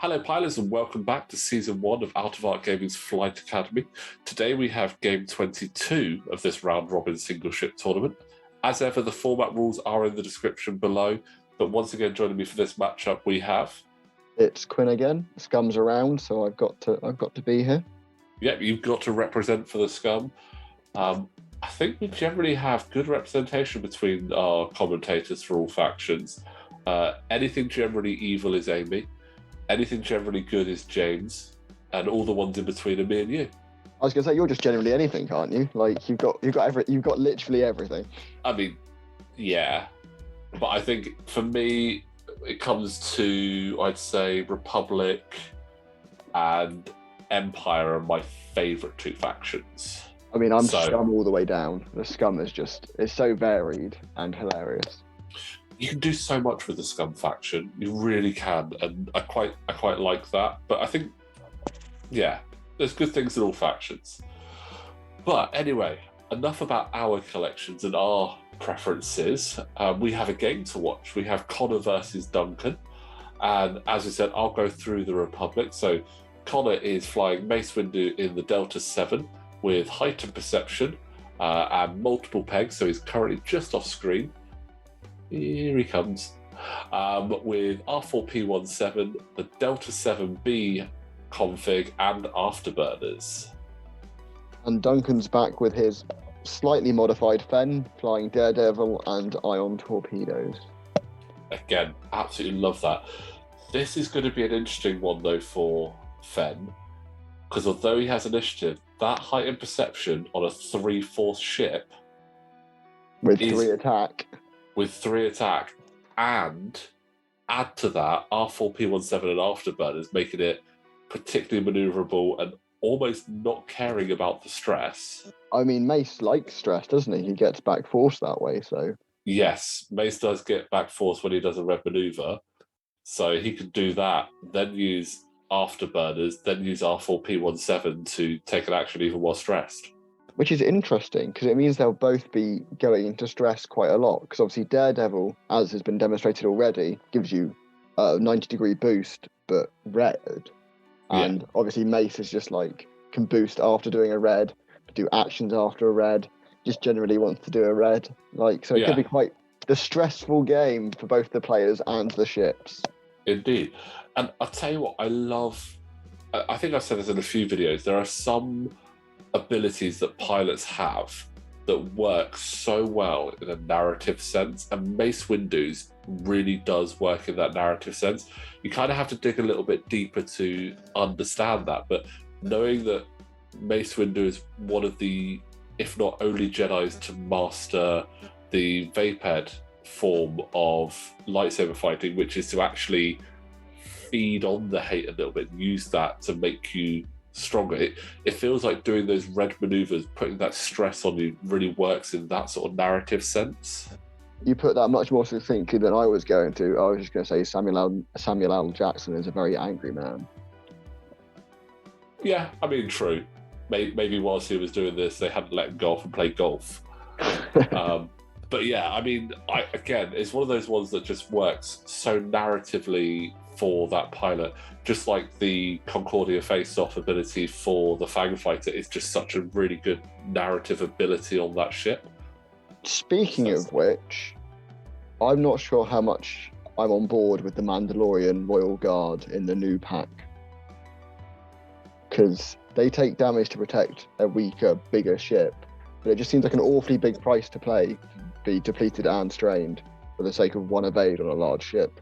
Hello, pilots, and welcome back to Season 1 of Out of Art Gaming's Flight Academy. Today we have Game 22 of this round-robin single-ship tournament. As ever, the format rules are in the description below, but once again, joining me for this matchup, we have... It's Quinn again. Scum's around, so I've got to be here. Yep, you've got to represent for the Scum. I think we generally have good representation between our commentators for all factions. Anything generally evil is Amy. Anything generally good is James, and all the ones in between are me and you. I was gonna say, you're just generally anything, aren't you? Like you've got literally everything. I mean, yeah, but I think for me, it comes to, I'd say, Republic and Empire are my favourite two factions. I mean, I'm Scum all the way down. The Scum it's so varied and hilarious. You can do so much with the Scum faction. You really can, and I quite like that. But I think, yeah, there's good things in all factions. But anyway, enough about our collections and our preferences. We have a game to watch. We have Conor versus Duncan, and as I said, I'll go through the Republic. So Conor is flying Mace Windu in the Delta 7 with heightened perception and multiple pegs. So he's currently just off screen. Here he comes. With R4P17, the Delta 7B config, and afterburners. And Duncan's back with his slightly modified Fen, flying Daredevil and ion torpedoes. Again, absolutely love that. This is going to be an interesting one, though, for Fen, because although he has initiative, that heightened perception on a 3/4 ship with 3 attack. With 3 attack, and add to that R4P17 and afterburners, making it particularly manoeuvrable and almost not caring about the stress. I mean, Mace likes stress, doesn't he? He gets back force that way, so... Yes, Mace does get back force when he does a red manoeuvre, so he can do that, then use afterburners, then use R4P17 to take an action even while stressed. Which is interesting, because it means they'll both be going into stress quite a lot. Because obviously Daredevil, as has been demonstrated already, gives you a 90-degree boost, but red. And obviously Mace is just like, can boost after doing a red, do actions after a red, just generally wants to do a red. Like, so it could be quite the stressful game for both the players and the ships. Indeed. And I'll tell you what, I think I've said this in a few videos, there are some abilities that pilots have that work so well in a narrative sense, and Mace Windu's really does work in that narrative sense. You kind of have to dig a little bit deeper to understand that, but knowing that Mace Windu is one of the, if not only Jedis to master the Vaped form of lightsaber fighting, which is to actually feed on the hate a little bit, use that to make you stronger. It feels like doing those red maneuvers, putting that stress on you, really works in that sort of narrative sense. You put that much more succinctly than I was going to. I was just going to say Samuel L. Jackson is a very angry man. Yeah, I mean, true. Maybe whilst he was doing this, they hadn't let him go off and play golf. But yeah, I mean, again, it's one of those ones that just works so narratively for that pilot, just like the Concordia face-off ability for the Fang Fighter is just such a really good narrative ability on that ship. Speaking of which, I'm not sure how much I'm on board with the Mandalorian Royal Guard in the new pack, because they take damage to protect a weaker, bigger ship, but it just seems like an awfully big price to pay, be depleted and strained for the sake of one evade on a large ship.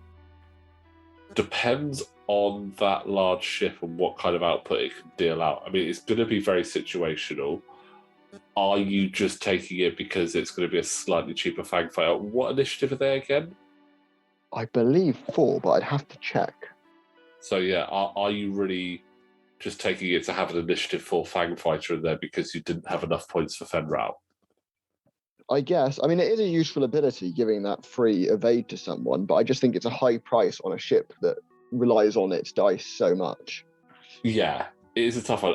Depends on that large ship and what kind of output it can deal out. I mean, it's going to be very situational. Are you just taking it because it's going to be a slightly cheaper Fang Fighter? What initiative are they again? I believe 4, but I'd have to check. So yeah, are you really just taking it to have an initiative for Fang Fighter in there because you didn't have enough points for Fenral? I guess. I mean, it is a useful ability, giving that free evade to someone, but I just think it's a high price on a ship that relies on its dice so much. Yeah, it is a tough one.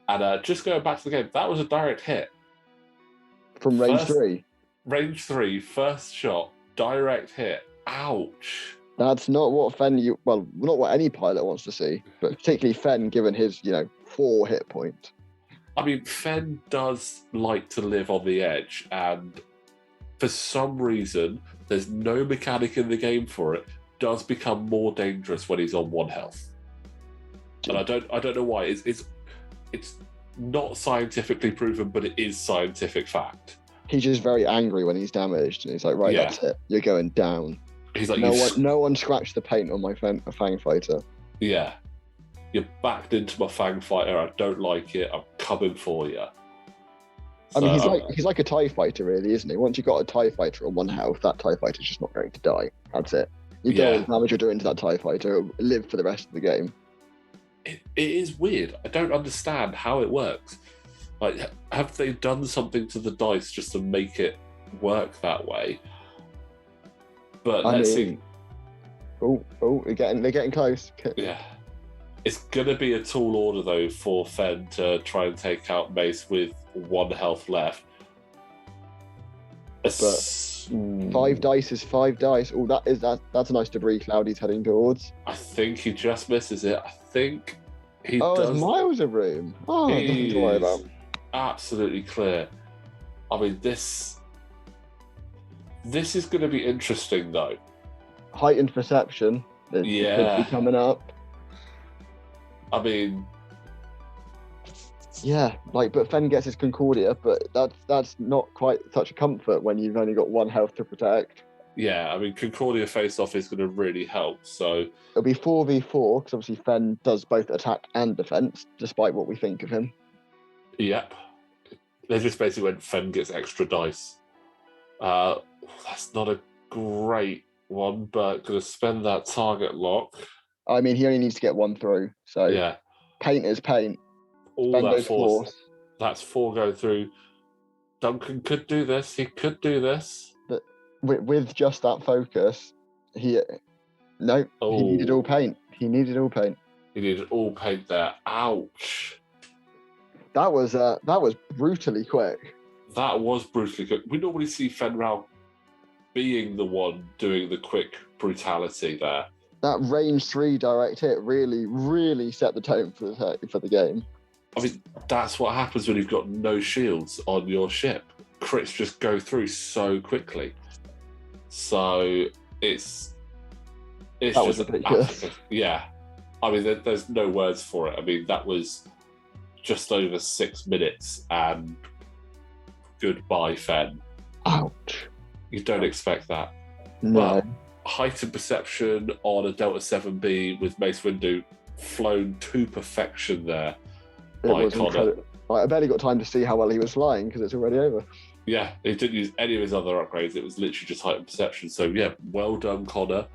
And just going back to the game, that was a direct hit. From range 3. Range 3, first shot, direct hit. Ouch. That's not what not what any pilot wants to see, but particularly Fenn, given his, 4 hit points. I mean, Fenn does like to live on the edge, and for some reason, there's no mechanic in the game for it, does become more dangerous when he's on 1 health. And I don't know why. It's not scientifically proven, but it is scientific fact. He's just very angry when he's damaged, and he's like, right, that's it. You're going down. He's like, no one scratched the paint on my Fang fighter. Yeah. You're backed into my Fang fighter. I don't like it. I'm coming for you. I mean, he's like a TIE fighter, really, isn't he? Once you've got a TIE fighter on 1 health, that TIE fighter's just not going to die. That's it. You get all the damage you're doing to that TIE fighter, it'll live for the rest of the game. It is weird. I don't understand how it works. Like, have they done something to the dice just to make it work that way? But let's see. Oh, they're getting close. Yeah. It's going to be a tall order, though, for Fenn to try and take out Mace with 1 health left. But 5 dice is 5 dice. Oh, that's a nice debris cloud he's heading towards. I think he just misses it. I think he does. There's miles of room. Oh, nothing to worry about. Absolutely clear. I mean, this is going to be interesting, though. Heightened perception. Could be coming up. I mean, but Fenn gets his Concordia, but that's not quite such a comfort when you've only got 1 health to protect. Yeah, I mean, Concordia face-off is going to really help, so... It'll be 4v4, because obviously Fenn does both attack and defense, despite what we think of him. Yep. They just basically went, Fenn gets extra dice. That's not a great one, but going to spend that target lock. I mean, he only needs to get 1 through, so yeah. Paint is paint. All Spend that force. That's 4 going through. Duncan could do this. He could do this. But with just that focus, he needed all paint. He needed all paint there. Ouch. That was brutally quick. That was brutally quick. We normally see Fenn Rau being the one doing the quick brutality there. That range 3 direct hit really, really set the tone for the game. I mean, that's what happens when you've got no shields on your ship. Crits just go through so quickly. So it's just ridiculous. Yeah. I mean, there's no words for it. I mean, that was just over 6 minutes, and goodbye, Fenn. Ouch. You don't expect that. No. Well, heightened perception on a Delta 7B with Mace Windu flown to perfection there by Conor. I barely got time to see how well he was flying because it's already over. Yeah, he didn't use any of his other upgrades. It was literally just heightened perception. So yeah, well done, Conor.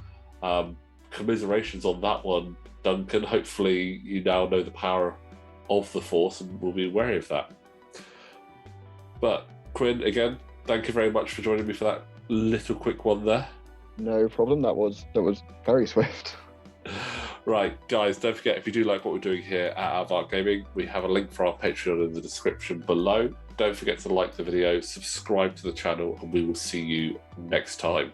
Commiserations on that one, Duncan. Hopefully you now know the power of the Force and will be wary of that. But Quinn, again, thank you very much for joining me for that little quick one there. No problem. That was very swift. Right, guys, don't forget, if you do like what we're doing here at Aardvark Gaming, we have a link for our Patreon in the description below. Don't forget to like the video, subscribe to the channel, and we will see you next time.